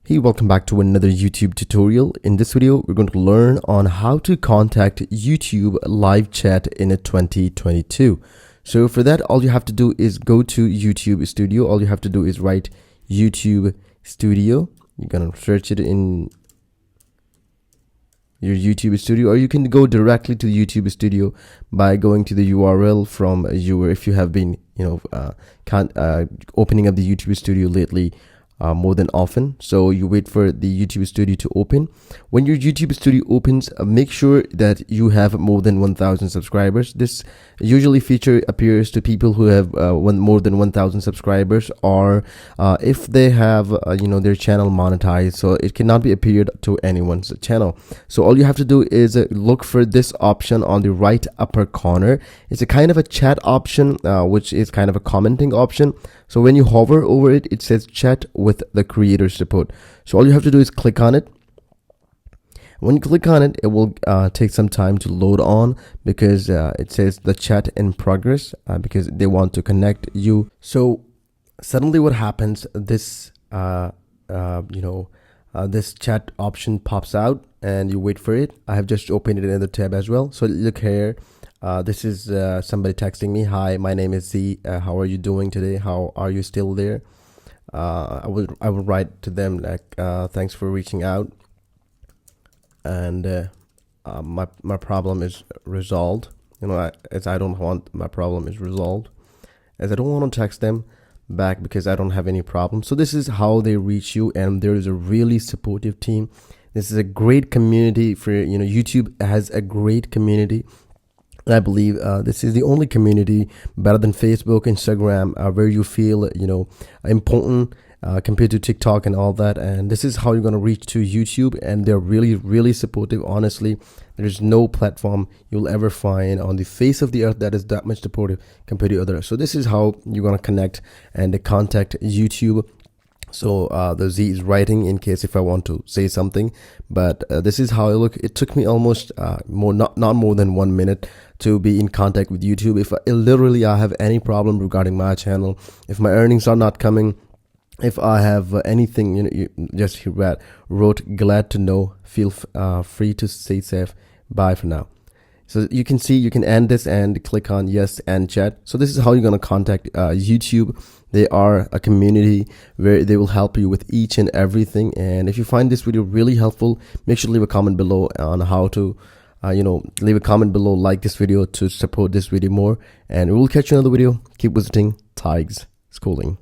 Hey, welcome back to another YouTube tutorial. In this video, we're going to learn on how to contact YouTube live chat in a 2022. So for that, all you have to do is go to YouTube Studio. All you have to do is write YouTube Studio. You're going to search it in your YouTube Studio, or you can go directly to YouTube Studio by going to the URL from your, if you have been, opening up the YouTube Studio lately more than often. So you wait for the YouTube Studio to open. When your YouTube Studio opens, make sure that you have more than 1,000 subscribers. This usually feature appears to people who have more than 1,000 subscribers, or if they have their channel monetized, so it cannot be appeared to anyone's channel. So all you have to do is look for this option on the right upper corner. It's a kind of a chat option, which is kind of a commenting option. So when you hover over it, it says chat with the creator support. So all you have to do is click on it. When you click on it, it will take some time to load on, because it says the chat in progress, because they want to connect you. So suddenly what happens, this this chat option pops out and you wait for it. I have just opened it in another tab as well. So look here. This is somebody texting me. Hi, my name is Z. How are you doing today? How are you still there? I will write to them like, thanks for reaching out, and my problem is resolved. As I don't want my problem is resolved, as I don't want to text them back because I don't have any problem. So this is how they reach you, and there is a really supportive team. This is a great community for YouTube has a great community. I believe this is the only community better than Facebook, Instagram, where you feel important compared to TikTok and all that. And this is how you're going to reach to YouTube, and they're really supportive. Honestly, there's no platform you'll ever find on the face of the earth that is that much supportive compared to others. So this is how you're going to connect and contact YouTube. So the Z is writing in case if I want to say something, but this is how I look. It took me almost not more than 1 minute to be in contact with YouTube. If I have any problem regarding my channel, if my earnings are not coming, if I have anything, you just wrote glad to know, feel free to stay safe, bye for now. So you can see, you can end this and click on yes and chat. So this is how you're going to contact YouTube. They are a community where they will help you with each and everything. And if you find this video really helpful, make sure to leave a comment below on how to leave a comment below, like this video to support this video more, and we will catch you in another video. Keep visiting Tigers Schooling.